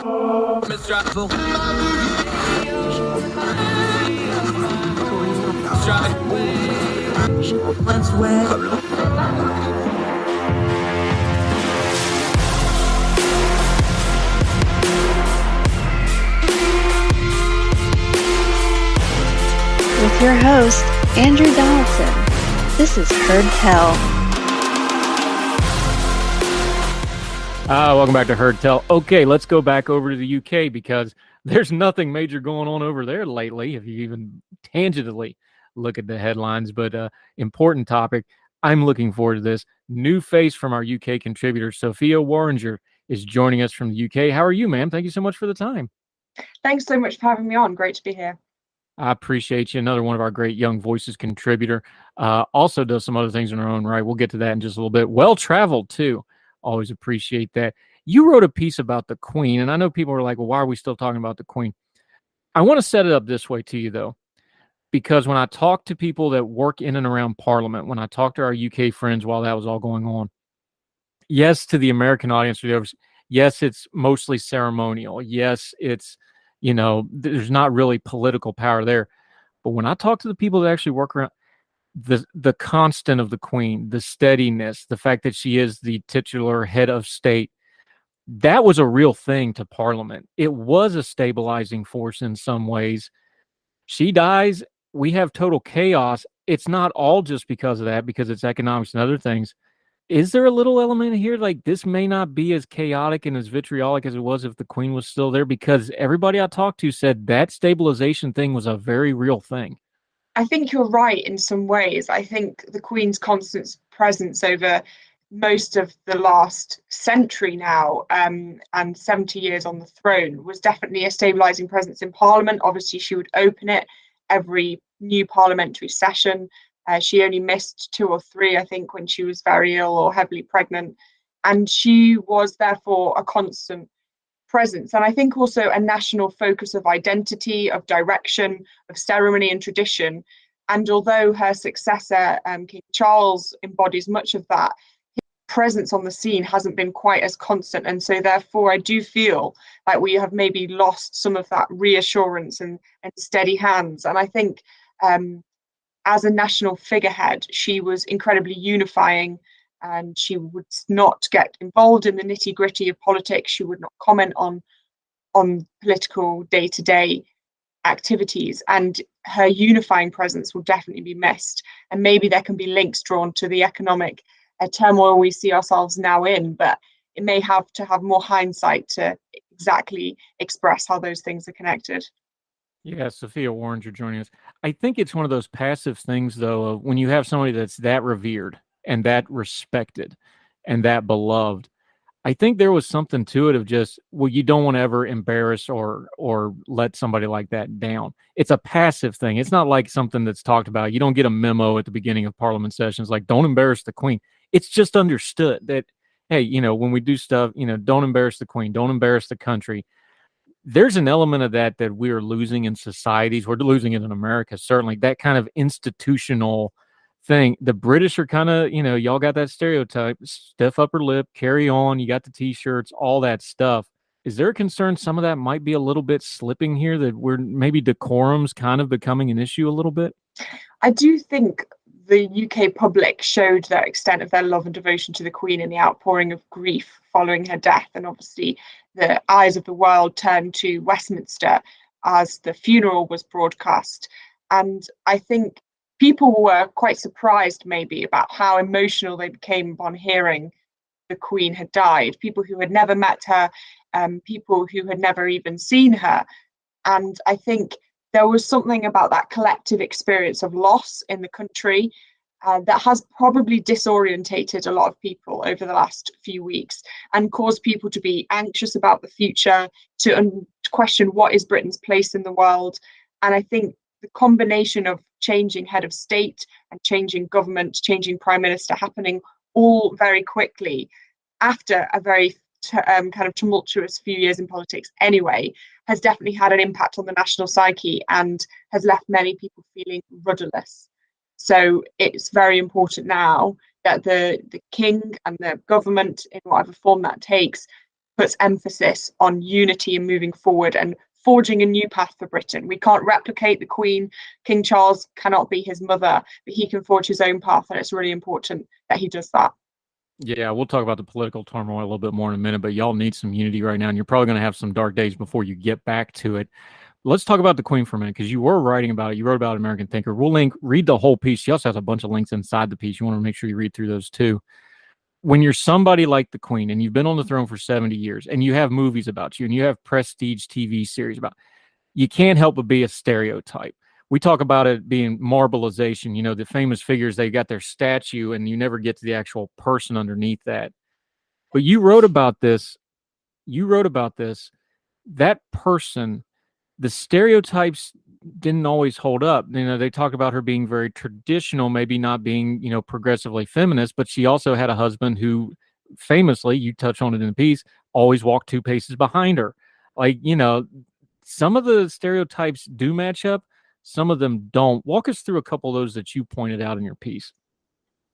With your host, Andrew Donaldson. This is Heard Tell. Welcome back to Heard Tell. Okay, let's go back over to the UK because there's nothing major going on over there lately, if you even tangentially look at the headlines. But important topic. I'm looking forward to this. New face from our UK contributor, Sophia Worringer, is joining us from the UK. How are you, ma'am? Thank you so much for the time. Thanks so much for having me on. Great to be here. I appreciate you. Another one of our great Young Voices contributor. Also does some other things in her own right. We'll get to that in just a little bit. Well-traveled, too. Always appreciate that. You wrote a piece about the Queen, and I know people are like, well, why are we still talking about the Queen? I want to set it up this way to you, though, because when I talk to people that work in and around Parliament, when I talk to our UK friends while that was all going on, yes, to the American audience, yes, it's mostly ceremonial. Yes, it's, there's not really political power there. But when I talk to the people that actually work around, the constant of the Queen, the steadiness, the fact that she is the titular head of state, that was a real thing to Parliament. It was a stabilizing force in some ways. She dies, we have total chaos. It's not all just because of that, because it's economics and other things. Is there a little element here like this may not be as chaotic and as vitriolic as it was if the Queen was still there? Because everybody I talked to said that stabilization thing was a very real thing. I think you're right in some ways. I think the Queen's constant presence over most of the last century now, and 70 years on the throne, was definitely a stabilising presence in Parliament. Obviously, she would open it every new parliamentary session. She only missed 2 or 3, I think, when she was very ill or heavily pregnant. And she was therefore a constant presence. And I think also a national focus of identity, of direction, of ceremony and tradition. And although her successor, King Charles, embodies much of that, his presence on the scene hasn't been quite as constant. And so therefore, I do feel like we have maybe lost some of that reassurance and steady hands. And I think as a national figurehead, she was incredibly unifying, and she would not get involved in the nitty-gritty of politics. She would not comment on political day-to-day activities, and her unifying presence will definitely be missed. And maybe there can be links drawn to the economic turmoil we see ourselves now in, but it may have to have more hindsight to exactly express how those things are connected. Yeah, Sophia Worringer joining us. I think it's one of those passive things, though, of when you have somebody that's that revered and that respected and that beloved. I think there was something to it of just, well, you don't want to ever embarrass or let somebody like that down. It's a passive thing. It's not like something that's talked about. You don't get a memo at the beginning of Parliament sessions like, don't embarrass the Queen. It's just understood that, hey, when we do stuff, don't embarrass the Queen, don't embarrass the country. There's an element of that we're losing in societies. We're losing it in America, certainly. That kind of institutional thing. The British are kind of, y'all got that stereotype, stiff upper lip, carry on. You got the T-shirts, all that stuff. Is there a concern some of that might be a little bit slipping here, that we're maybe decorum's kind of becoming an issue a little bit? I do think the UK public showed that extent of their love and devotion to the Queen in the outpouring of grief following her death. And obviously the eyes of the world turned to Westminster as the funeral was broadcast. And I think people were quite surprised maybe about how emotional they became upon hearing the Queen had died. People who had never met her, people who had never even seen her. And I think there was something about that collective experience of loss in the country that has probably disorientated a lot of people over the last few weeks and caused people to be anxious about the future, to question what is Britain's place in the world. And I think the combination of changing head of state and changing government, changing prime minister happening all very quickly after a very kind of tumultuous few years in politics anyway, has definitely had an impact on the national psyche and has left many people feeling rudderless. So it's very important now that the king and the government, in whatever form that takes, puts emphasis on unity and moving forward and forging a new path for Britain. We can't replicate the Queen. King Charles cannot be his mother, but he can forge his own path, and it's really important that he does that. Yeah, we'll talk about the political turmoil a little bit more in a minute, but y'all need some unity right now, and you're probably going to have some dark days before you get back to it. Let's talk about the Queen for a minute, because you were writing about it. You wrote about American Thinker. We'll read the whole piece. She also has a bunch of links inside the piece. You want to make sure you read through those too. When you're somebody like the Queen and you've been on the throne for 70 years and you have movies about you and you have prestige TV series about you, can't help but be a stereotype. We talk about it being marbleization, the famous figures, they got their statue and you never get to the actual person underneath that. But you wrote about this. That person, the stereotypes didn't always hold up. They talk about her being very traditional, maybe not being, progressively feminist, but she also had a husband who famously, you touch on it in the piece, always walked 2 paces behind her. Some of the stereotypes do match up. Some of them don't. Walk us through a couple of those that you pointed out in your piece.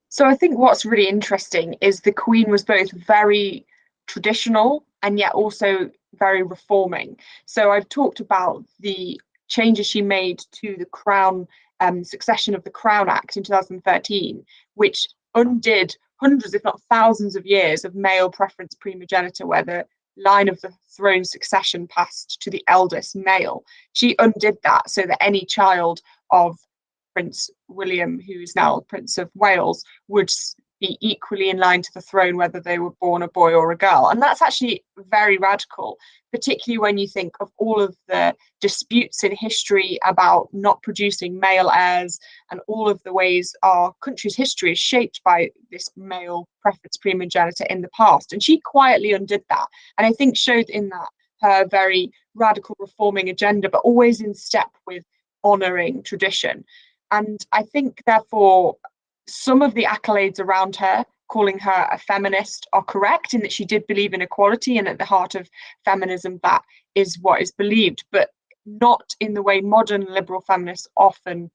So I think what's really interesting is the Queen was both very traditional and yet also very reforming. So I've talked about the changes she made to the Crown succession of the Crown Act in 2013, which undid hundreds, if not thousands, of years of male preference primogeniture, where the line of the throne succession passed to the eldest male. She undid that so that any child of Prince William, who is now Prince of Wales, would be equally in line to the throne, whether they were born a boy or a girl. And that's actually very radical, particularly when you think of all of the disputes in history about not producing male heirs and all of the ways our country's history is shaped by this male preference primogeniture in the past. And she quietly undid that. And I think showed in that her very radical reforming agenda, but always in step with honouring tradition. And I think, therefore, some of the accolades around her, calling her a feminist, are correct in that she did believe in equality, and at the heart of feminism, that is what is believed, but not in the way modern liberal feminists often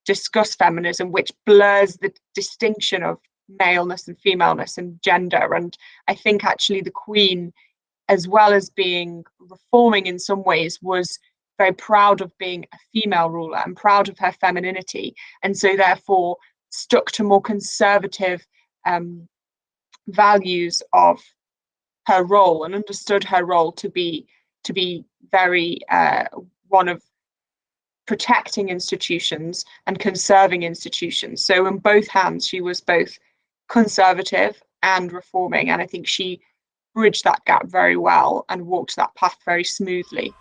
discuss feminism, which blurs the distinction of maleness and femaleness and gender. And I think actually the Queen, as well as being reforming in some ways, was very proud of being a female ruler and proud of her femininity, and so therefore stuck to more conservative values of her role and understood her role to be very one of protecting institutions and conserving institutions. So in both hands, she was both conservative and reforming, and I think she bridged that gap very well and walked that path very smoothly.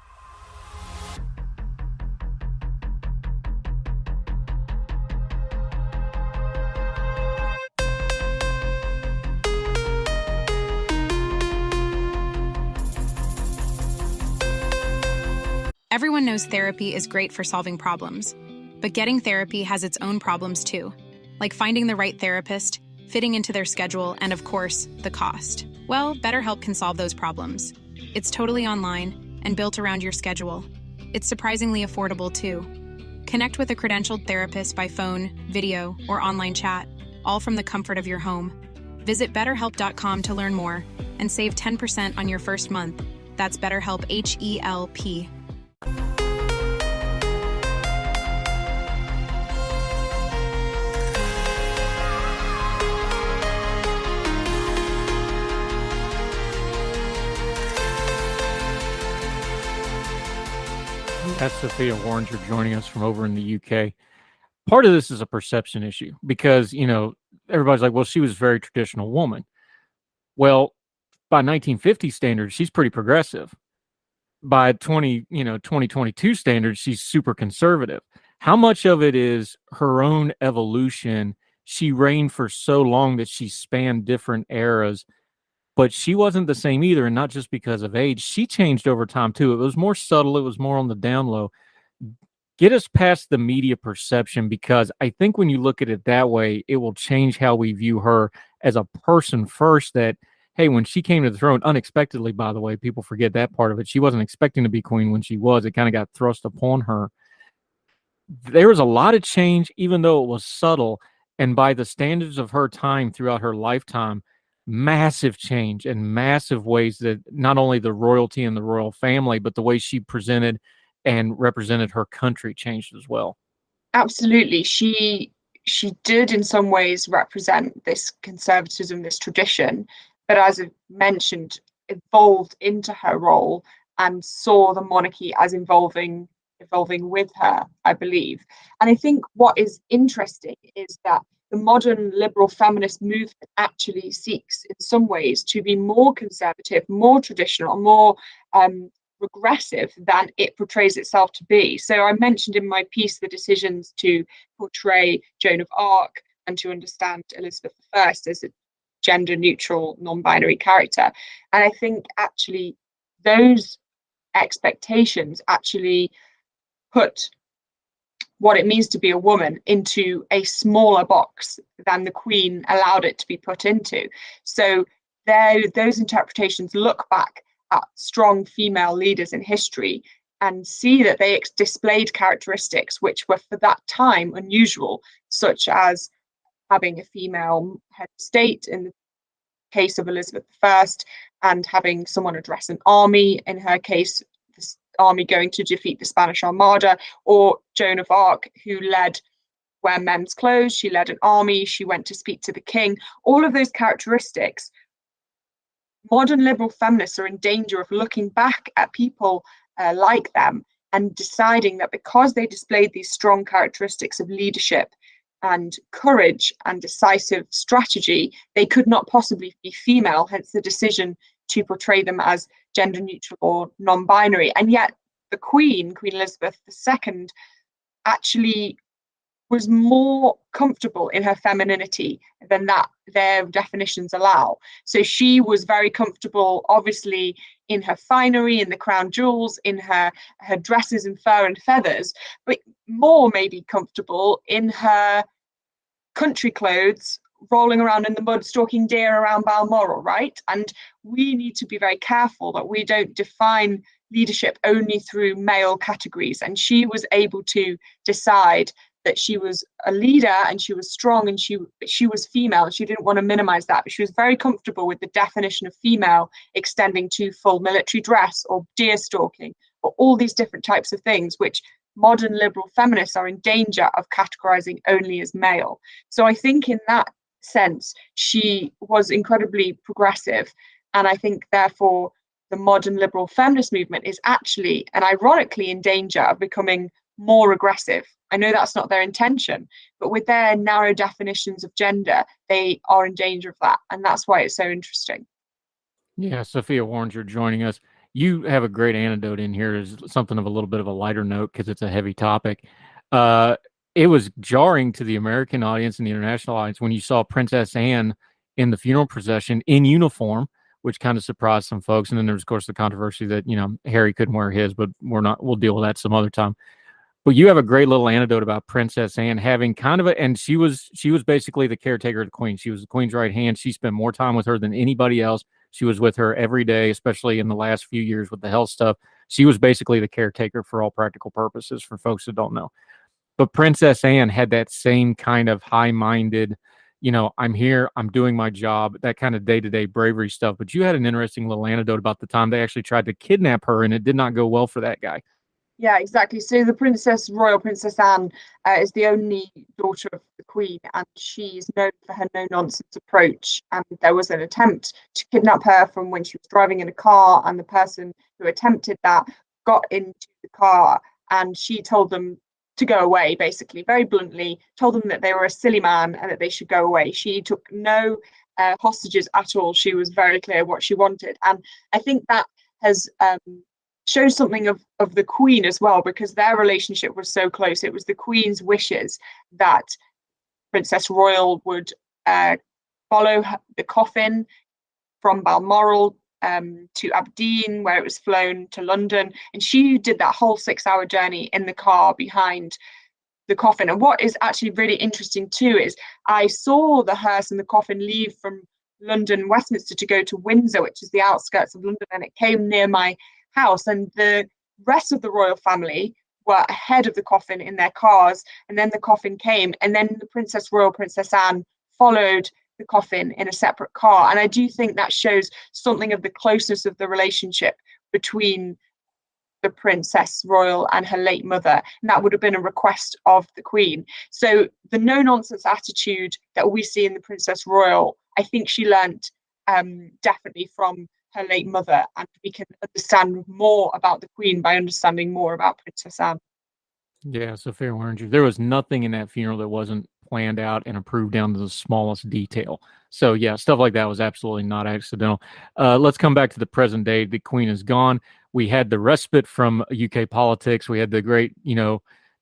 Everyone knows therapy is great for solving problems, but getting therapy has its own problems too, like finding the right therapist, fitting into their schedule, and of course, the cost. Well, BetterHelp can solve those problems. It's totally online and built around your schedule. It's surprisingly affordable too. Connect with a credentialed therapist by phone, video, or online chat, all from the comfort of your home. Visit BetterHelp.com to learn more and save 10% on your first month. That's BetterHelp, H-E-L-P. That's Sophia Worringer joining us from over in the UK. Part of this is a perception issue because, everybody's like, well, she was a very traditional woman. Well, by 1950 standards, she's pretty progressive. By 2022 standards, she's super conservative. How much of it is her own evolution? She reigned for so long that she spanned different eras, but she wasn't the same either, and not just because of age. She changed over time too. It was more subtle. It was more on the down low. Get us past the media perception, because I think when you look at it that way, it will change how we view her as a person first. That, hey, when she came to the throne, unexpectedly, by the way, people forget that part of it. She wasn't expecting to be queen when she was. It kind of got thrust upon her. There was a lot of change, even though it was subtle. And by the standards of her time throughout her lifetime, massive change and massive ways that not only the royalty and the royal family, but the way she presented and represented her country changed as well. Absolutely. She did in some ways represent this conservatism, this tradition, but as I mentioned, evolved into her role and saw the monarchy as evolving with her, I believe. And I think what is interesting is that the modern liberal feminist movement actually seeks, in some ways, to be more conservative, more traditional, more regressive than it portrays itself to be. So I mentioned in my piece the decisions to portray Joan of Arc and to understand Elizabeth I as a gender neutral, non-binary character. And I think actually those expectations actually put what it means to be a woman into a smaller box than the Queen allowed it to be put into. So those interpretations look back at strong female leaders in history and see that they displayed characteristics which were for that time unusual, such as having a female head of state in the case of Elizabeth I, and having someone address an army, in her case, the army going to defeat the Spanish Armada, or Joan of Arc, who wear men's clothes, she led an army, she went to speak to the king. All of those characteristics, modern liberal feminists are in danger of looking back at people like them and deciding that because they displayed these strong characteristics of leadership and courage and decisive strategy, they could not possibly be female, hence the decision to portray them as gender neutral or non-binary. And yet the Queen Elizabeth II, actually was more comfortable in her femininity than that their definitions allow. So she was very comfortable, obviously, in her finery, in the crown jewels, in her dresses and fur and feathers, but more maybe comfortable in her country clothes, rolling around in the mud, stalking deer around Balmoral, right? And we need to be very careful that we don't define leadership only through male categories. And she was able to decide that she was a leader and she was strong and she was female, and she didn't want to minimize that, but she was very comfortable with the definition of female extending to full military dress or deer stalking or all these different types of things, which modern liberal feminists are in danger of categorizing only as male. So I think in that sense, she was incredibly progressive. And I think therefore the modern liberal feminist movement is actually and ironically in danger of becoming more aggressive. I know that's not their intention, but with their narrow definitions of gender, they are in danger of that. And that's why it's so interesting. Yeah, Sophia Worringer joining us. You have a great anecdote in here, is something of a little bit of a lighter note because it's a heavy topic. It was jarring to the American audience and the international audience when you saw Princess Anne in the funeral procession in uniform, which kind of surprised some folks. And then there's, of course, the controversy that, Harry couldn't wear his, but we'll deal with that some other time. But you have a great little anecdote about Princess Anne having kind of and she was basically the caretaker of the Queen. She was the Queen's right hand. She spent more time with her than anybody else. She was with her every day, especially in the last few years with the health stuff. She was basically the caretaker for all practical purposes, for folks that don't know. But Princess Anne had that same kind of high-minded, I'm here, I'm doing my job, that kind of day-to-day bravery stuff. But you had an interesting little anecdote about the time they actually tried to kidnap her, and it did not go well for that guy. Yeah, exactly. So the Royal Princess Anne, is the only daughter of the Queen, and she's known for her no-nonsense approach. And there was an attempt to kidnap her from when she was driving in a car, and the person who attempted that got into the car, and she told them to go away, basically, very bluntly, told them that they were a silly man and that they should go away. She took no hostages at all. She was very clear what she wanted. And I think that has shows something of the Queen as well, because their relationship was so close. It was the Queen's wishes that Princess Royal would follow the coffin from Balmoral to Aberdeen, where it was flown to London, and she did that whole 6-hour journey in the car behind the coffin. And what is actually really interesting too is I saw the hearse and the coffin leave from London, Westminster, to go to Windsor, which is the outskirts of London, and it came near my house, and the rest of the royal family were ahead of the coffin in their cars, and then the coffin came, and then the Princess Royal, Princess Anne, followed the coffin in a separate car. And I do think that shows something of the closeness of the relationship between the Princess Royal and her late mother, and that would have been a request of the Queen. So the no-nonsense attitude that we see in the Princess Royal, I think she learnt definitely from her late mother, and we can understand more about the Queen by understanding more about Princess Anne. Yeah, Sophia Worringer. There was nothing in that funeral that wasn't planned out and approved down to the smallest detail. So yeah, stuff like that was absolutely not accidental. Let's come back to the present day. The Queen is gone. We had the respite from UK politics. We had the great,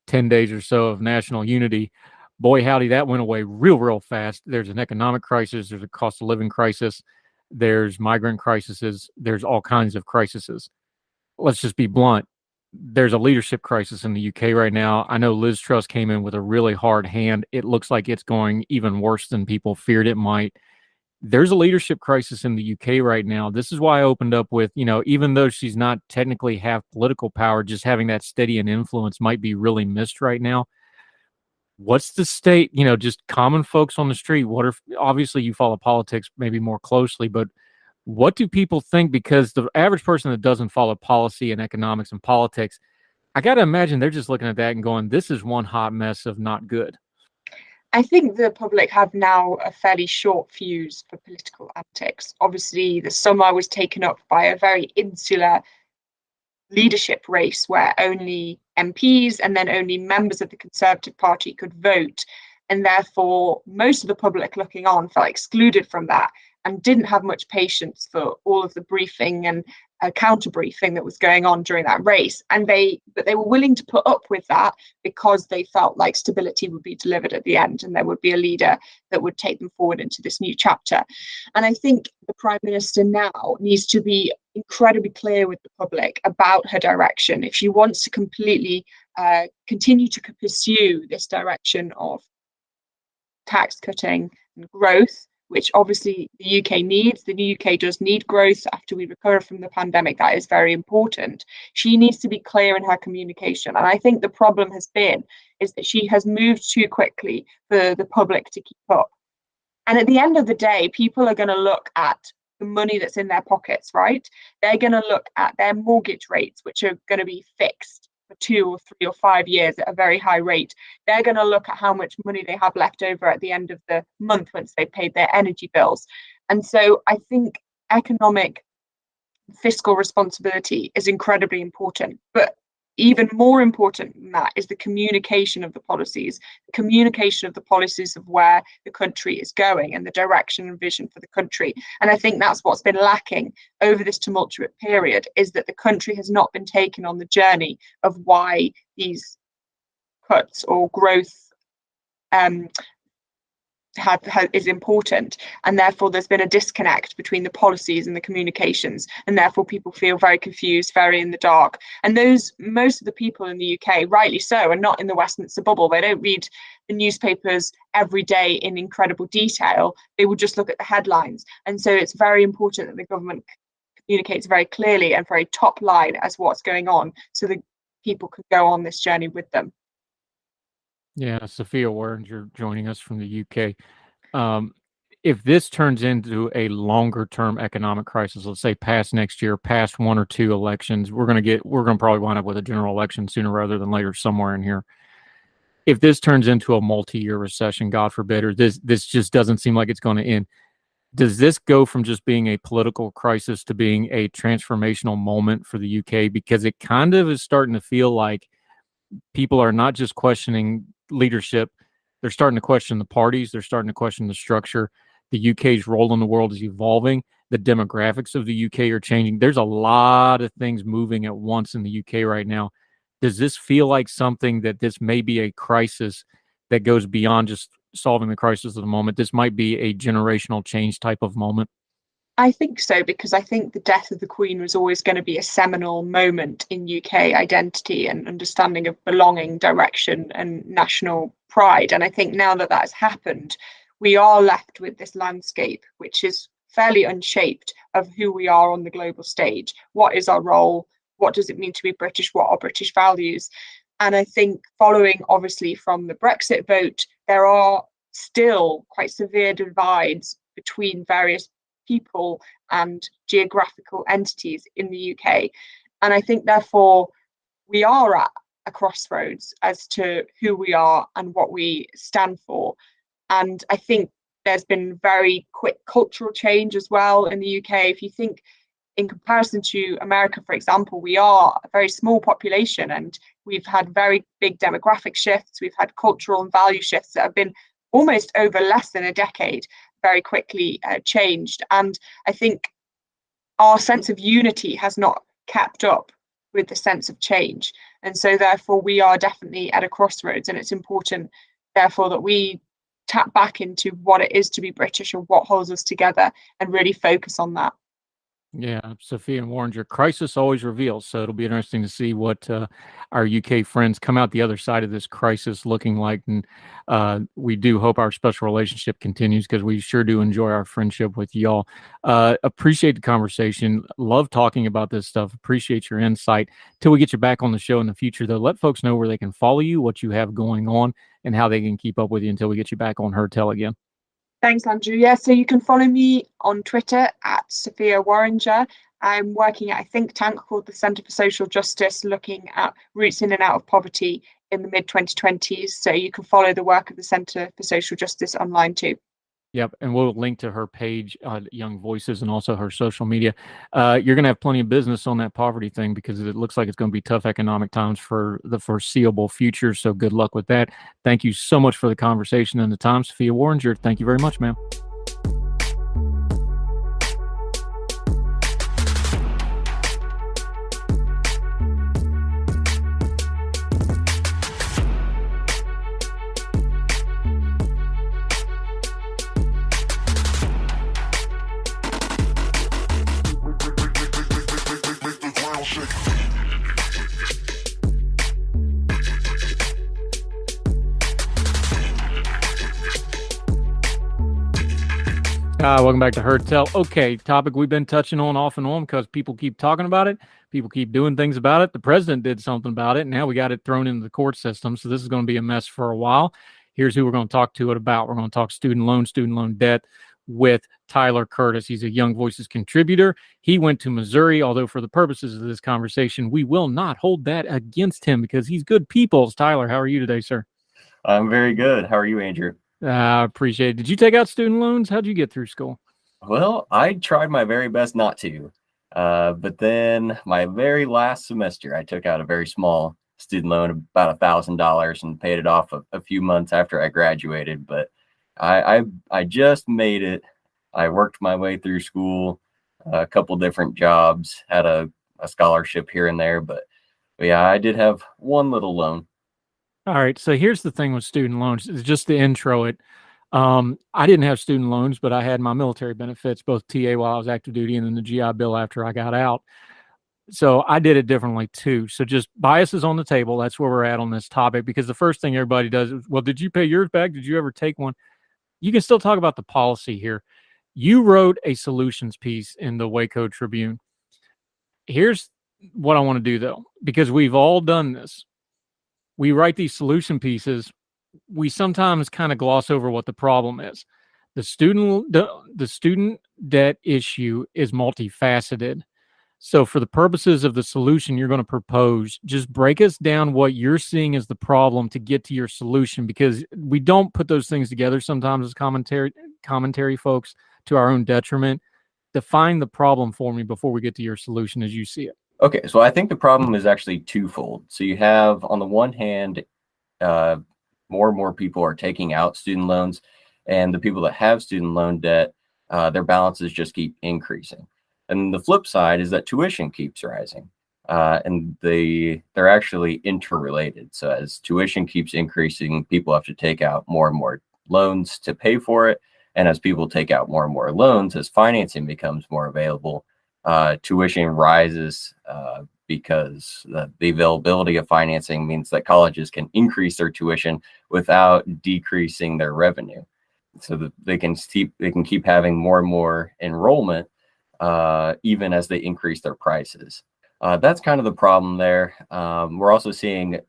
10 days or so of national unity. Boy, howdy, that went away real fast. There's an economic crisis. There's a cost of living crisis. There's migrant crises. There's all kinds of crises. Let's just be blunt. There's a leadership crisis in the UK right now. I know Liz Truss came in with a really hard hand. It looks like it's going even worse than people feared it might. There's a leadership crisis in the UK right now. This is why I opened up with, even though she's not technically have political power, just having that steady and influence might be really missed right now. What's the state, just common folks on the street? What are, obviously you follow politics maybe more closely, but what do people think? Because the average person that doesn't follow policy and economics and politics, I got to imagine they're just looking at that and going, this is one hot mess of not good. I think the public have now a fairly short fuse for political antics. Obviously, the summer was taken up by a very insular leadership race where only MPs and then only members of the Conservative Party could vote. And therefore, most of the public looking on felt excluded from that and didn't have much patience for all of the briefing and counter briefing that was going on during that race. But they were willing to put up with that because they felt like stability would be delivered at the end and there would be a leader that would take them forward into this new chapter. And I think the Prime Minister now needs to be incredibly clear with the public about her direction. If she wants to completely continue to pursue this direction of tax cutting and growth, which obviously the UK needs. The UK does need growth after we recover from the pandemic. That is very important. She needs to be clear in her communication. And I think the problem has been is that she has moved too quickly for the public to keep up. And at the end of the day, people are going to look at the money that's in their pockets, right? They're going to look at their mortgage rates, which are going to be fixed for 2 or 3 or 5 years at a very high rate. They're going to look at how much money they have left over at the end of the month once they've paid their energy bills. And so I think economic fiscal responsibility is incredibly important. But even more important than that is the communication of the policies of where the country is going and the direction and vision for the country. And I think that's what's been lacking over this tumultuous period, is that the country has not been taken on the journey of why these cuts or growth is important, and therefore there's been a disconnect between the policies and the communications, and therefore people feel very confused, very in the dark. And most of the people in the UK, rightly so, are not in the Westminster bubble. They don't read the newspapers every day in incredible detail. They will just look at the headlines. And so it's very important that the government communicates very clearly and very top line as what's going on, so that people can go on this journey with them. Yeah, Sophia Worringer joining us from the UK. If this turns into a longer term economic crisis, let's say past next year, past 1 or 2 elections, we're going to probably wind up with a general election sooner rather than later somewhere in here. If this turns into a multi-year recession, God forbid, or this just doesn't seem like it's going to end, does this go from just being a political crisis to being a transformational moment for the UK? Because it kind of is starting to feel like people are not just questioning leadership, they're starting to question the parties, they're starting to question the structure. The UK's role in the world is evolving. The demographics of the UK are changing. There's a lot of things moving at once in the UK right now. Does this feel like something that this may be a crisis that goes beyond just solving the crisis of the moment? This might be a generational change type of moment. I think so, because I think the death of the Queen was always going to be a seminal moment in UK identity and understanding of belonging, direction, and national pride. And I think now that has happened, we are left with this landscape, which is fairly unshaped, of who we are on the global stage. What is our role? What does it mean to be British? What are British values? And I think following, obviously, from the Brexit vote, there are still quite severe divides between various people and geographical entities in the UK. And I think, therefore, we are at a crossroads as to who we are and what we stand for. And I think there's been very quick cultural change as well in the UK. If you think, in comparison to America, for example, we are a very small population and we've had very big demographic shifts. We've had cultural and value shifts that have been almost over less than a decade, very quickly changed. And I think our sense of unity has not kept up with the sense of change. And so therefore we are definitely at a crossroads, and it's important therefore that we tap back into what it is to be British and what holds us together and really focus on that. Yeah, Sophia and Worringer, crisis always reveals. So it'll be interesting to see what our UK friends come out the other side of this crisis looking like. And we do hope our special relationship continues, because we sure do enjoy our friendship with y'all. Appreciate the conversation. Love talking about this stuff. Appreciate your insight. Till we get you back on the show in the future, though, let folks know where they can follow you, what you have going on, and how they can keep up with you until we get you back on Her Tell again. Thanks, Andrew. Yeah, so you can follow me on Twitter at Sophia Worringer. I'm working at a think tank called the Centre for Social Justice, looking at routes in and out of poverty in the mid-2020s. So you can follow the work of the Centre for Social Justice online too. Yep, and we'll link to her page, Young Voices, and also her social media. You're going to have plenty of business on that poverty thing, because it looks like it's going to be tough economic times for the foreseeable future. So good luck with that. Thank you so much for the conversation and the time, Sophia Worringer. Thank you very much, ma'am. Welcome back to Her Tell. Okay, topic we've been touching on off and on because people keep talking about it. People keep doing things about it. The president did something about it. And now we got it thrown into the court system. So this is going to be a mess for a while. Here's who we're going to talk to it about. We're going to talk student loan debt with Tyler Curtis. He's a Young Voices contributor. He went to Missouri, although for the purposes of this conversation, we will not hold that against him because he's good people's. Tyler, how are you today, sir? I'm very good. How are you, Andrew? I appreciate it. Did you take out student loans? How'd you get through school? Well, I tried my very best not to. But then my very last semester, I took out a very small student loan, about $1,000, and paid it off a few months after I graduated. But I just made it. I worked my way through school, a couple different jobs, had a scholarship here and there. But yeah, I did have one little loan. All right. So here's the thing with student loans. It's just to intro it. I didn't have student loans, but I had my military benefits, both TA while I was active duty and then the GI Bill after I got out. So I did it differently too. So just biases on the table. That's where we're at on this topic, because the first thing everybody does is, well, did you pay yours back? Did you ever take one? You can still talk about the policy here. You wrote a solutions piece in the Waco Tribune. Here's what I want to do though, because we've all done this. We write these solution pieces. We sometimes kind of gloss over what the problem is. The student debt issue is multifaceted. So for the purposes of the solution you're going to propose, just break us down what you're seeing as the problem to get to your solution, because we don't put those things together sometimes as commentary folks to our own detriment. Define the problem for me before we get to your solution as you see it. Okay, so I think the problem is actually twofold. So you have, on the one hand, more and more people are taking out student loans, and the people that have student loan debt, their balances just keep increasing. And the flip side is that tuition keeps rising, and they're actually interrelated. So as tuition keeps increasing, people have to take out more and more loans to pay for it. And as people take out more and more loans, as financing becomes more available, tuition rises because the availability of financing means that colleges can increase their tuition without decreasing their revenue, so that they can keep having more and more enrollment even as they increase their prices. That's kind of the problem there. We're also seeing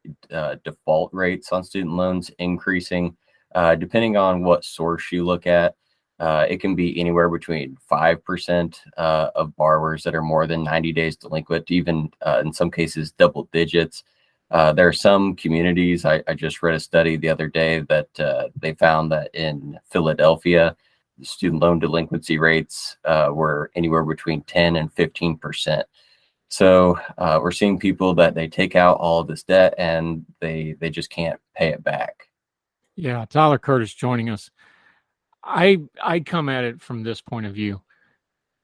default rates on student loans increasing. Depending on what source you look at, it can be anywhere between 5% of borrowers that are more than 90 days delinquent, even in some cases double digits. There are some communities, I just read a study the other day that they found that in Philadelphia, the student loan delinquency rates were anywhere between 10 and 15%. So we're seeing people that they take out all of this debt and they just can't pay it back. Yeah, Tyler Curtis joining us. I come at it from this point of view.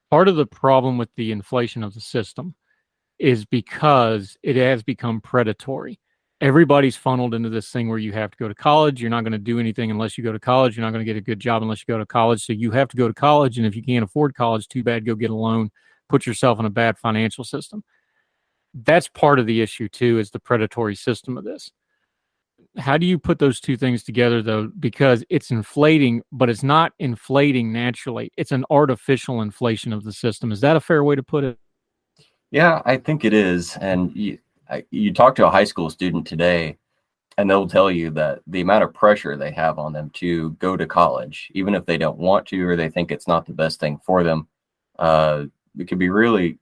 Part of the problem with the inflation of the system is because it has become predatory. Everybody's funneled into this thing where you have to go to college. You're not going to do anything unless you go to college. You're not going to get a good job unless you go to college. So you have to go to college. And if you can't afford college, too bad, go get a loan, put yourself in a bad financial system. That's part of the issue too, is the predatory system of this. How do you put those two things together, though? Because it's inflating, but it's not inflating naturally. It's an artificial inflation of the system. Is that a fair way to put it? Yeah, I think it is. And you talk to a high school student today, and they'll tell you that the amount of pressure they have on them to go to college, even if they don't want to or they think it's not the best thing for them, it can be really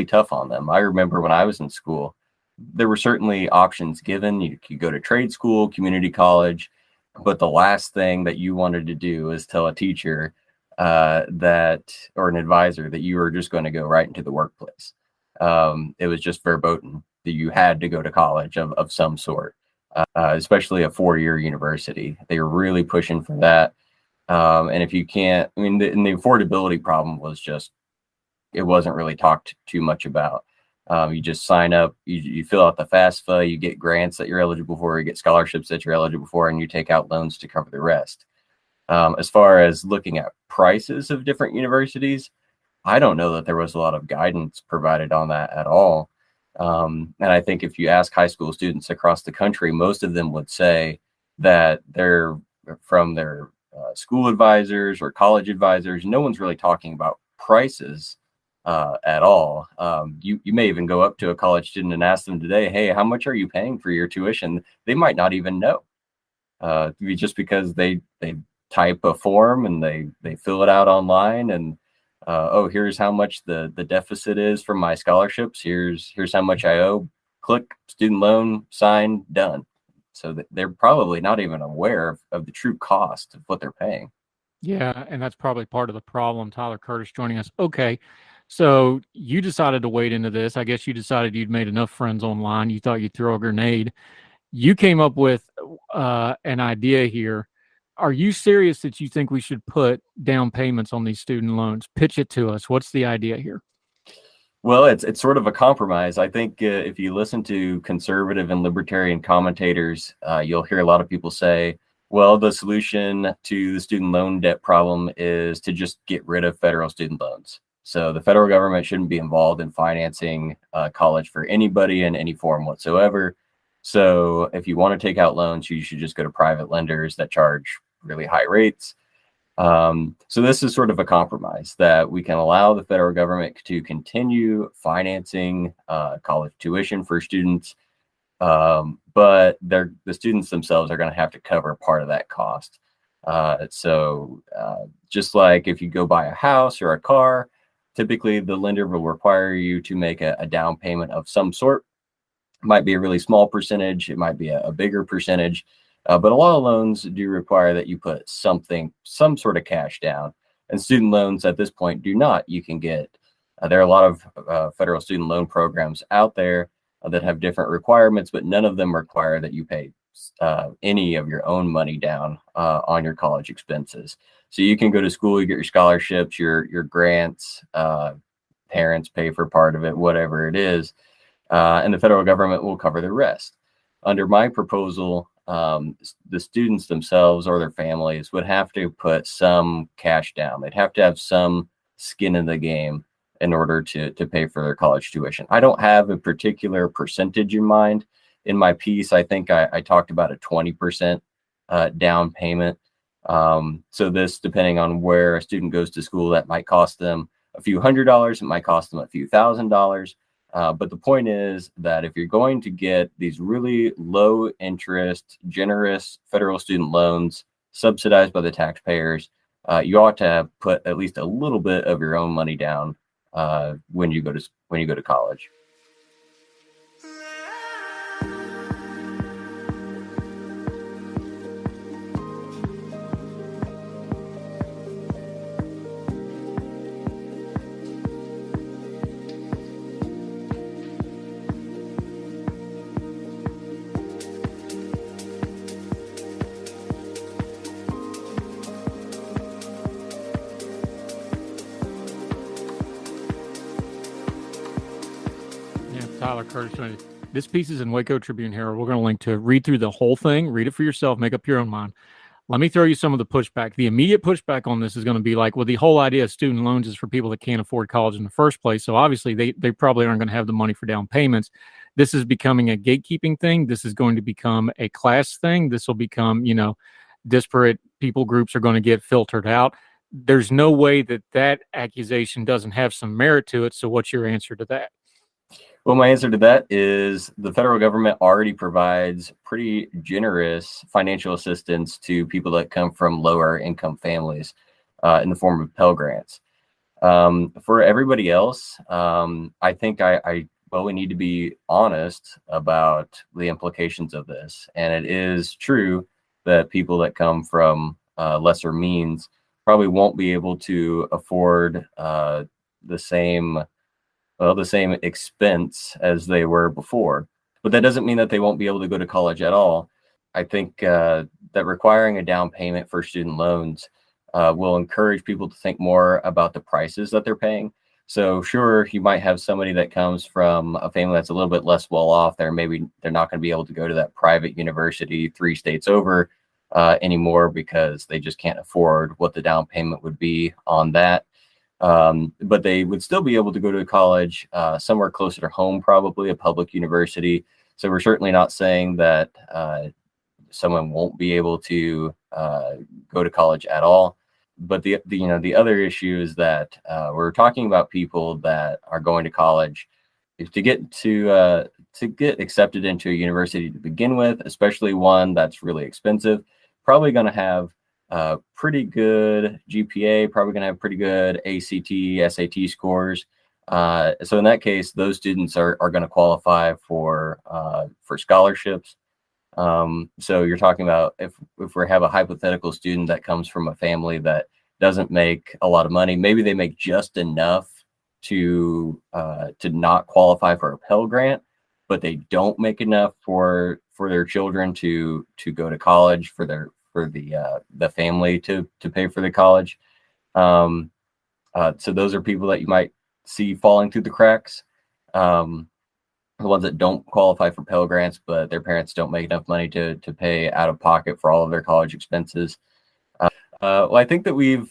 tough on them. I remember when I was in school, there were certainly options given. You could go to trade school, community college, but the last thing that you wanted to do is tell a teacher that, or an advisor, that you were just going to go right into the workplace. It was just verboten that you had to go to college of some sort, especially a 4-year university. They were really pushing for that. And if you can't, I mean, the affordability problem was just, it wasn't really talked too much about. You just sign up, you fill out the FAFSA, you get grants that you're eligible for, you get scholarships that you're eligible for, and you take out loans to cover the rest. As far as looking at prices of different universities, I don't know that there was a lot of guidance provided on that at all. And I think if you ask high school students across the country, most of them would say that they're from their school advisors or college advisors. No one's really talking about prices at all. You may even go up to a college student and ask them today, hey, how much are you paying for your tuition? They might not even know, just because they type a form and they fill it out online, and oh, here's how much the deficit is from my scholarships. Here's how much I owe. Click student loan, sign, done. So they're probably not even aware of the true cost of what they're paying. Yeah, and that's probably part of the problem. Tyler Curtis joining us. Okay, so you decided to wade into this. I guess you decided you'd made enough friends online. You thought you'd throw a grenade. You came up with an idea here. Are you serious that you think we should put down payments on these student loans? Pitch it to us. What's the idea here? Well, it's sort of a compromise. I think if you listen to conservative and libertarian commentators, you'll hear a lot of people say, well, the solution to the student loan debt problem is to just get rid of federal student loans. So the federal government shouldn't be involved in financing college for anybody in any form whatsoever. So if you want to take out loans, you should just go to private lenders that charge really high rates. So this is sort of a compromise that we can allow the federal government to continue financing college tuition for students, but the students themselves are going to have to cover part of that cost. So just like if you go buy a house or a car, typically the lender will require you to make a down payment of some sort. It might be a really small percentage, it might be a bigger percentage. But a lot of loans do require that you put some sort of cash down, and student loans at this point do not. You can get, there are a lot of federal student loan programs out there that have different requirements, but none of them require that you pay any of your own money down on your college expenses. So you can go to school, you get your scholarships, your grants, parents pay for part of it, whatever it is, and the federal government will cover the rest. Under my proposal, the students themselves or their families would have to put some cash down. They'd have to have some skin in the game in order to pay for their college tuition. I don't have a particular percentage in mind. In my piece, I think I talked about a 20% down payment. So this, depending on where a student goes to school, that might cost them a few $100s. It might cost them a few $1,000s. But the point is that if you're going to get these really low interest, generous federal student loans subsidized by the taxpayers, you ought to put at least a little bit of your own money down when you go to college. Tyler Curtis. This piece is in Waco Tribune Herald. We're going to link to read through the whole thing, read it for yourself, make up your own mind. Let me throw you some of the pushback. The immediate pushback on this is going to be like, well, the whole idea of student loans is for people that can't afford college in the first place. So obviously they probably aren't going to have the money for down payments. This is becoming a gatekeeping thing. This is going to become a class thing. This will become, disparate people groups are going to get filtered out. There's no way that accusation doesn't have some merit to it. So what's your answer to that? Well, my answer to that is the federal government already provides pretty generous financial assistance to people that come from lower income families in the form of Pell Grants. For everybody else, I think we need to be honest about the implications of this. And it is true that people that come from lesser means probably won't be able to afford the same expense as they were before. But that doesn't mean that they won't be able to go to college at all. I think that requiring a down payment for student loans will encourage people to think more about the prices that they're paying. So sure, you might have somebody that comes from a family that's a little bit less well off there. Maybe they're not going to be able to go to that private university 3 states over anymore because they just can't afford what the down payment would be on that. But they would still be able to go to college somewhere closer to home, probably a public university. So we're certainly not saying that someone won't be able to go to college at all. But the other issue is that we're talking about people that are going to college to get accepted into a university to begin with, especially one that's really expensive, probably going to have pretty good GPA, probably going to have pretty good ACT, SAT scores. So in that case, those students are going to qualify for scholarships. So you're talking about if we have a hypothetical student that comes from a family that doesn't make a lot of money, maybe they make just enough to not qualify for a Pell Grant, but they don't make enough for their children to go to college, for the family to pay for the college. So those are people that you might see falling through the cracks. The ones that don't qualify for Pell Grants, but their parents don't make enough money to pay out of pocket for all of their college expenses. Well, I think that we've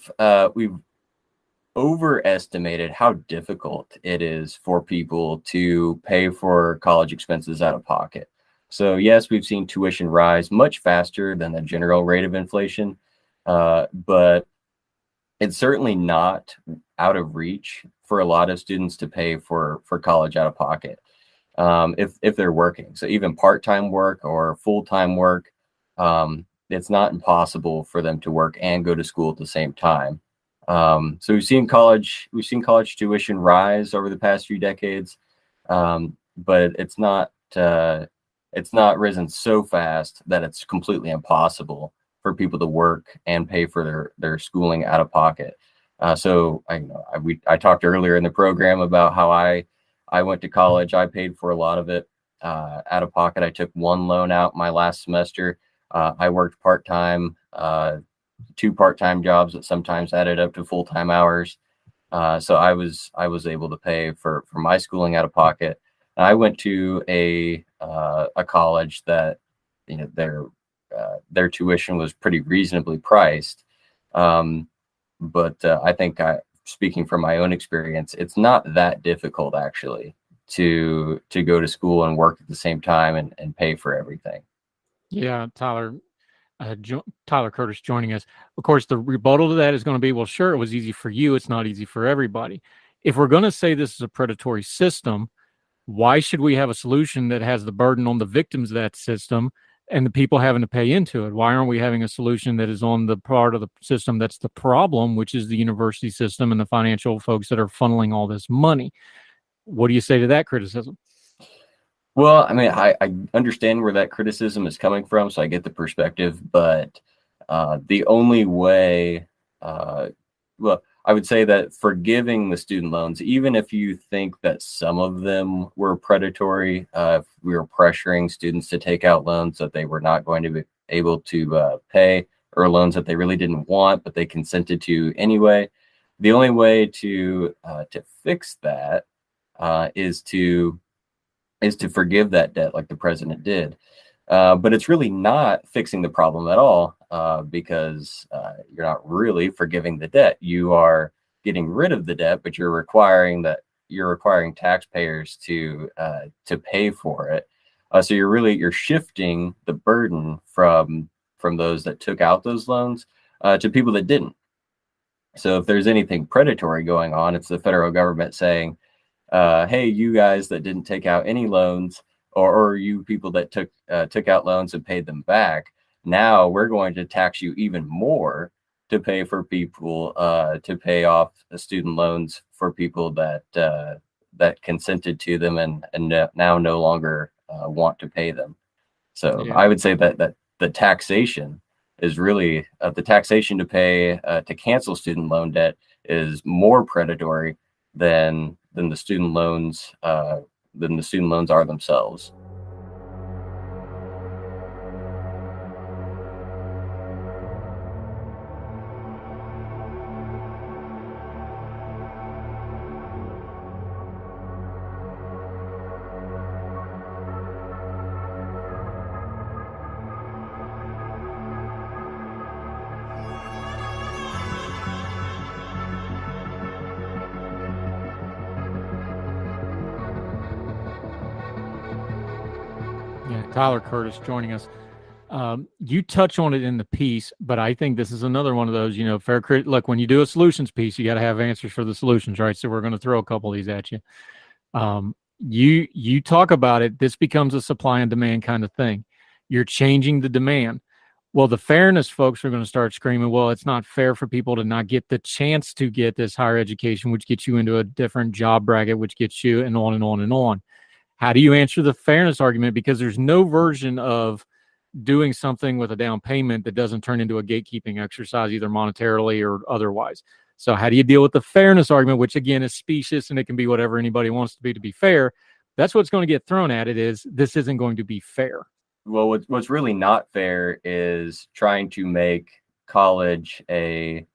overestimated how difficult it is for people to pay for college expenses out of pocket. So yes, we've seen tuition rise much faster than the general rate of inflation, but it's certainly not out of reach for a lot of students to pay for college out of pocket if they're working. So even part-time work or full-time work, it's not impossible for them to work and go to school at the same time. So we've seen college tuition rise over the past few decades, but it's not risen so fast that it's completely impossible for people to work and pay for their schooling out of pocket. So I talked earlier in the program about how I went to college. I paid for a lot of it out of pocket. I took one loan out my last semester. I worked part-time, 2 part-time jobs that sometimes added up to full-time hours. So I was able to pay for my schooling out of pocket. And I went to a college that their tuition was pretty reasonably priced. But I think speaking from my own experience, it's not that difficult actually to go to school and work at the same time and pay for everything. Yeah, Tyler Curtis joining us. Of course, the rebuttal to that is going to be, well, sure, it was easy for you. It's not easy for everybody. If we're going to say this is a predatory system, why should we have a solution that has the burden on the victims of that system and the people having to pay into it? Why aren't we having a solution that is on the part of the system that's the problem, which is the university system and the financial folks that are funneling all this money? What do you say to that criticism? Well, I mean, I understand where that criticism is coming from, so I get the perspective, but the only way, well, I would say that forgiving the student loans, even if you think that some of them were predatory, if we were pressuring students to take out loans that they were not going to be able to pay, or loans that they really didn't want, but they consented to anyway, the only way to fix that is to forgive that debt like the president did. But it's really not fixing the problem at all, because you're not really forgiving the debt. You are getting rid of the debt, but you're requiring taxpayers to pay for it. So you're shifting the burden from those that took out those loans to people that didn't. So if there's anything predatory going on, it's the federal government saying, hey, you guys that didn't take out any loans, or you people that took out loans and paid them back, now we're going to tax you even more to pay for people, to pay off the student loans for people that consented to them and now no longer want to pay them. So yeah. I would say that the taxation is really the taxation to pay to cancel student loan debt is more predatory than the student loans are themselves. Tyler Curtis joining us. You touch on it in the piece, but I think this is another one of those, look, when you do a solutions piece, you got to have answers for the solutions, right? So we're going to throw a couple of these at you. You talk about it. This becomes a supply and demand kind of thing. You're changing the demand. Well, the fairness folks are going to start screaming, well, it's not fair for people to not get the chance to get this higher education, which gets you into a different job bracket, which gets you and on and on and on. How do you answer the fairness argument? Because there's no version of doing something with a down payment that doesn't turn into a gatekeeping exercise, either monetarily or otherwise. So how do you deal with the fairness argument, which again is specious and it can be whatever anybody wants to be fair? That's what's going to get thrown at it, is this isn't going to be fair. Well, what's really not fair is trying to make college an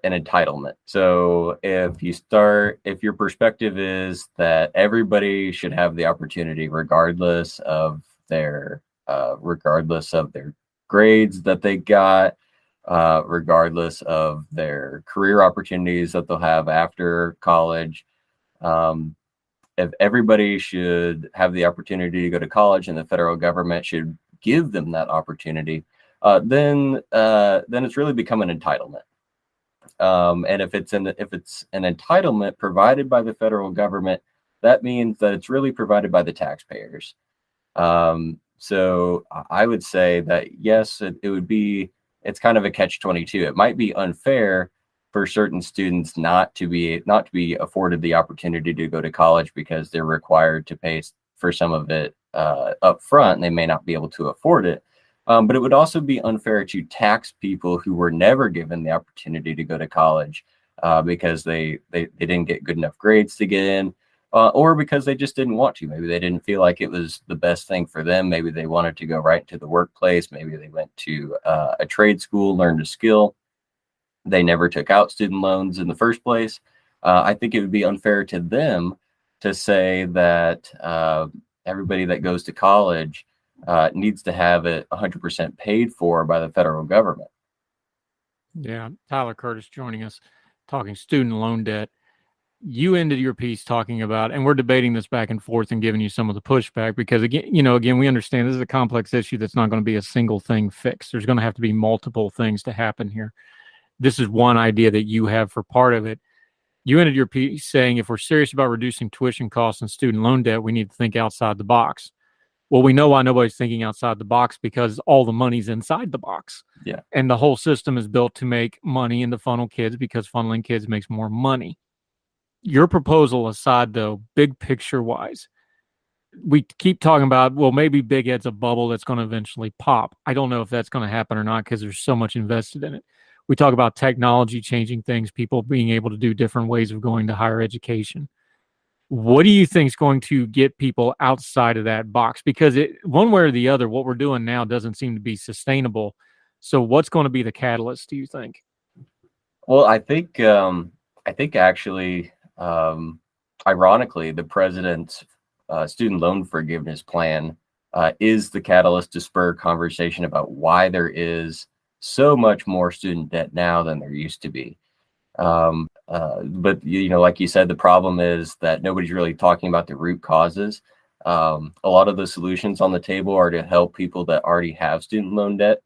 entitlement. So if your perspective is that everybody should have the opportunity, regardless of their grades that they got, regardless of their career opportunities that they'll have after college, if everybody should have the opportunity to go to college and the federal government should give them that opportunity, then it's really become an entitlement. And if it's an entitlement provided by the federal government, that means that it's really provided by the taxpayers. So I would say that yes, it's kind of a catch-22. It might be unfair for certain students not to be afforded the opportunity to go to college because they're required to pay for some of it up front, and they may not be able to afford it. But it would also be unfair to tax people who were never given the opportunity to go to college because they didn't get good enough grades to get in, or because they just didn't want to. Maybe they didn't feel like it was the best thing for them. Maybe they wanted to go right into the workplace. Maybe they went to a trade school, learned a skill. They never took out student loans in the first place. I think it would be unfair to them to say that everybody that goes to college needs to have it 100% paid for by the federal government. Yeah, Tyler Curtis joining us, talking student loan debt. You ended your piece talking about, and we're debating this back and forth and giving you some of the pushback because again, we understand this is a complex issue that's not going to be a single thing fixed. There's going to have to be multiple things to happen here. This is one idea that you have for part of it. You ended your piece saying if we're serious about reducing tuition costs and student loan debt, we need to think outside the box. Well, we know why nobody's thinking outside the box, because all the money's inside the box. Yeah. And the whole system is built to make money and to funnel kids, because funneling kids makes more money. Your proposal aside, though, big picture wise, we keep talking about, well, maybe Big Ed's a bubble that's going to eventually pop. I don't know if that's going to happen or not, because there's so much invested in it. We talk about technology changing things, people being able to do different ways of going to higher education. What do you think is going to get people outside of that box? Because one way or the other, what we're doing now doesn't seem to be sustainable. So what's going to be the catalyst, do you think? Well, I think actually, ironically, the president's student loan forgiveness plan is the catalyst to spur conversation about why there is so much more student debt now than there used to be. But like you said, the problem is that nobody's really talking about the root causes. A lot of the solutions on the table are to help people that already have student loan debt.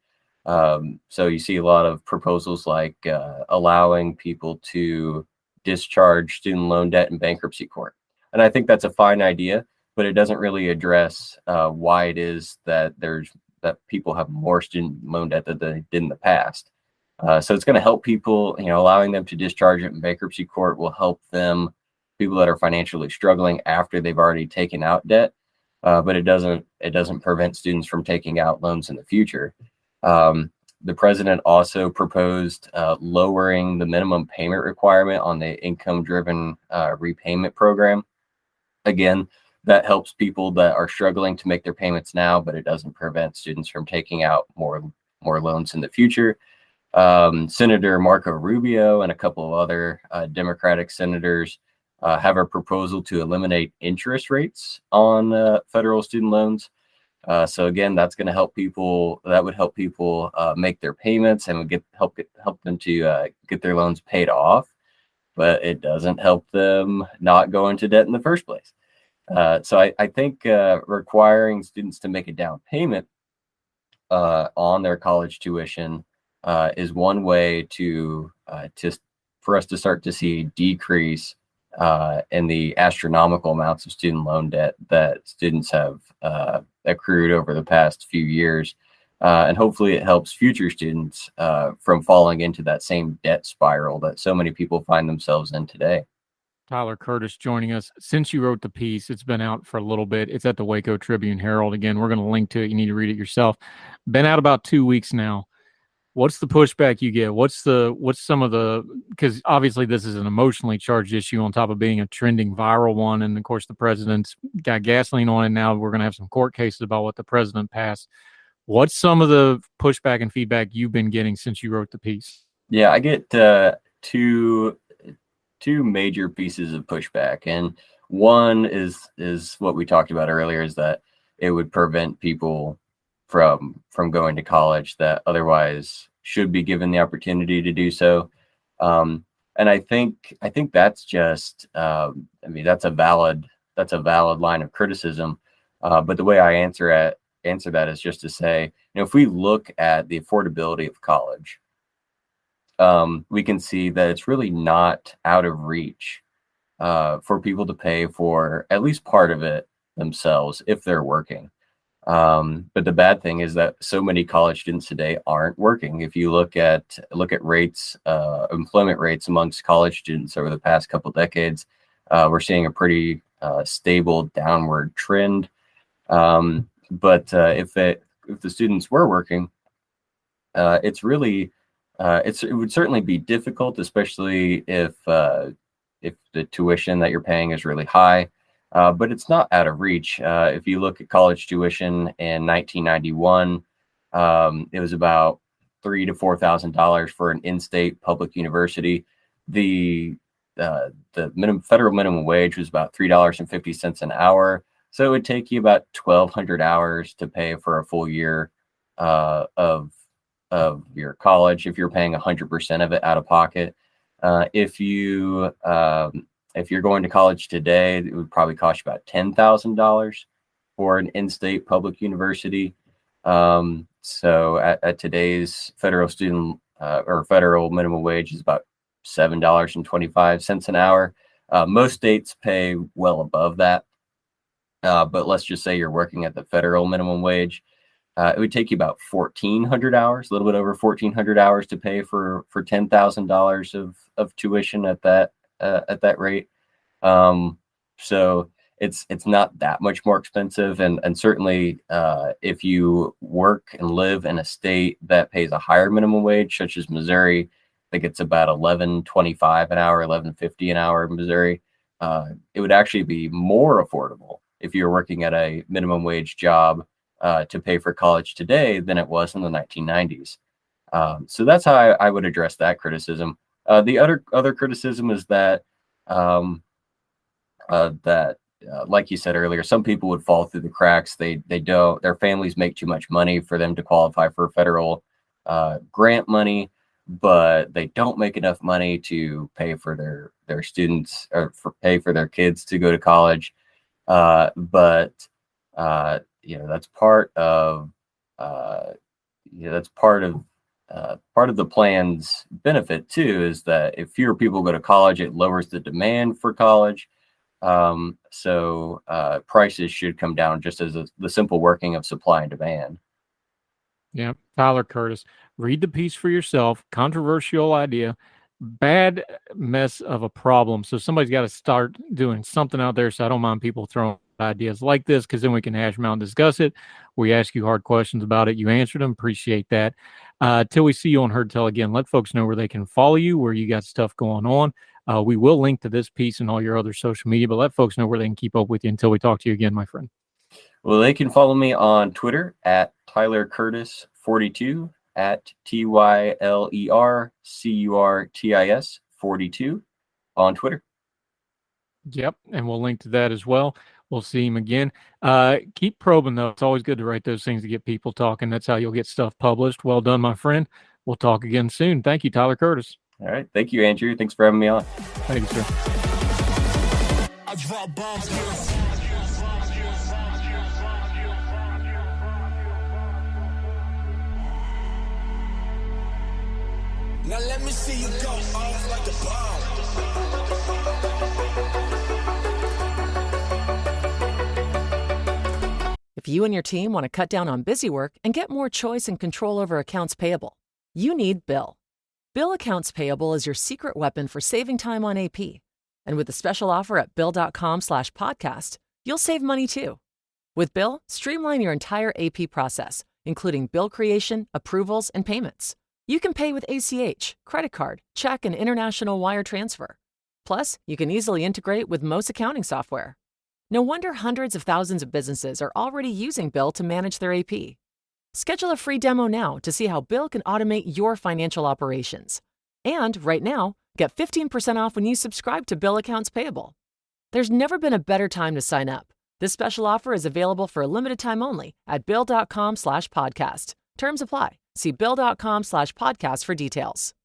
So you see a lot of proposals like allowing people to discharge student loan debt in bankruptcy court. And I think that's a fine idea, but it doesn't really address why it is that people have more student loan debt than they did in the past. So it's going to help people, allowing them to discharge it in bankruptcy court will help them, people that are financially struggling after they've already taken out debt. But it doesn't prevent students from taking out loans in the future. The president also proposed lowering the minimum payment requirement on the income-driven repayment program. Again, that helps people that are struggling to make their payments now, but it doesn't prevent students from taking out more loans in the future. Senator Marco Rubio and a couple of other Democratic senators have a proposal to eliminate interest rates on federal student loans. So again, that's going to help people. That would help people make their payments and would help them to get their loans paid off. But it doesn't help them not go into debt in the first place. So I think requiring students to make a down payment on their college tuition is one way for us to start to see decrease in the astronomical amounts of student loan debt that students have accrued over the past few years. And hopefully it helps future students from falling into that same debt spiral that so many people find themselves in today. Tyler Curtis joining us. Since you wrote the piece, it's been out for a little bit. It's at the Waco Tribune Herald. Again, we're going to link to it. You need to read it yourself. Been out about 2 weeks now. What's the pushback you get? What's some of the, because obviously this is an emotionally charged issue on top of being a trending viral one. And of course, the president's got gasoline on it now. We're going to have some court cases about what the president passed. What's some of the pushback and feedback you've been getting since you wrote the piece? Yeah, I get two major pieces of pushback. And one is what we talked about earlier, is that it would prevent people from going to college that otherwise should be given the opportunity to do so. And I think that's just, that's a valid line of criticism. But the way I answer that is just to say, if we look at the affordability of college, we can see that it's really not out of reach for people to pay for at least part of it themselves if they're working. But the bad thing is that so many college students today aren't working. If you look at rates, employment rates amongst college students over the past couple decades, we're seeing a pretty stable downward trend. But if the students were working, it's really it would certainly be difficult, especially if the tuition that you're paying is really high. But it's not out of reach. If you look at college tuition in 1991, it was about $3,000 to $4,000 for an in-state public university. The federal minimum wage was about $3.50 an hour. So it would take you about 1,200 hours to pay for a full year of your college if you're paying 100% of it out of pocket. If you're going to college today, it would probably cost you about $10,000 for an in-state public university. So at today's federal student or federal minimum wage is about $7.25 an hour. Most states pay well above that. but let's just say you're working at the federal minimum wage. It would take you about 1,400 hours, a little bit over 1,400 hours to pay for $10,000 of tuition at that rate. So it's not that much more expensive, and certainly if you work and live in a state that pays a higher minimum wage, such as Missouri, I think it's about $11.25 an hour, $11.50 an hour in Missouri. It would actually be more affordable if you're working at a minimum wage job to pay for college today than it was in the 1990s. So that's how I would address that criticism. The other criticism is that like you said earlier, some people would fall through the cracks. Their families make too much money for them to qualify for federal grant money, but they don't make enough money to pay for their students or pay for their kids to go to college. But that's part of part of the plan's benefit too, is that if fewer people go to college, it lowers the demand for college. So prices should come down, just as the simple working of supply and demand. Yeah, Tyler Curtis, read the piece for yourself. Controversial idea, bad mess of a problem. So somebody's got to start doing something out there. So I don't mind people throwing ideas like this, because then we can hash them out and discuss it. We ask you hard questions about it. You answered them. Appreciate that. Till we see you on Heard Tell again, let folks know where they can follow you, where you got stuff going on. We will link to this piece and all your other social media, but let folks know where they can keep up with you until we talk to you again, my friend. Well, they can follow me on Twitter at Tyler Curtis 42, at TYLERCURTIS 42 on Twitter. Yep, and we'll link to that as well. We'll see him again. Keep probing, though. It's always good to write those things to get people talking. That's how you'll get stuff published. Well done, my friend. We'll talk again soon. Thank you, Tyler Curtis. All right. Thank you, Andrew. Thanks for having me on. Thank you, sir. Now let me see you go off like a bomb. If you and your team want to cut down on busy work and get more choice and control over accounts payable, you need Bill. Bill Accounts Payable is your secret weapon for saving time on AP. And with a special offer at Bill.com/podcast, you'll save money too. With Bill, streamline your entire AP process, including bill creation, approvals, and payments. You can pay with ACH, credit card, check, and international wire transfer. Plus, you can easily integrate with most accounting software. No wonder hundreds of thousands of businesses are already using Bill to manage their AP. Schedule a free demo now to see how Bill can automate your financial operations. And right now, get 15% off when you subscribe to Bill Accounts Payable. There's never been a better time to sign up. This special offer is available for a limited time only at Bill.com/podcast. Terms apply. See Bill.com/podcast for details.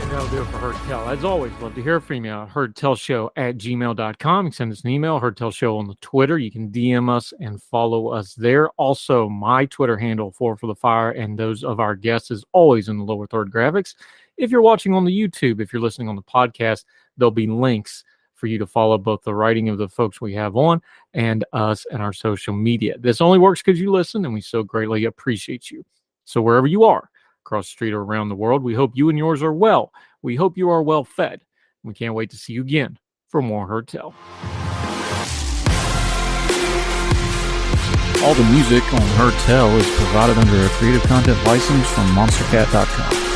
That'll do it for Heard Tell. As always, love to hear from you. HeardTellShow@gmail.com. You can send us an email, HeardTellShow on the Twitter. You can DM us and follow us there. Also, my Twitter handle, for the Fire, and those of our guests is always in the lower third graphics. If you're watching on the YouTube, if you're listening on the podcast, there'll be links for you to follow both the writing of the folks we have on and us and our social media. This only works because you listen, and we so greatly appreciate you. So wherever you are, across the street or around the world, we hope you and yours are well. We hope you are well fed. We can't wait to see you again for more Heard Tell. All the music on Heard Tell is provided under a Creative Content license from monstercat.com.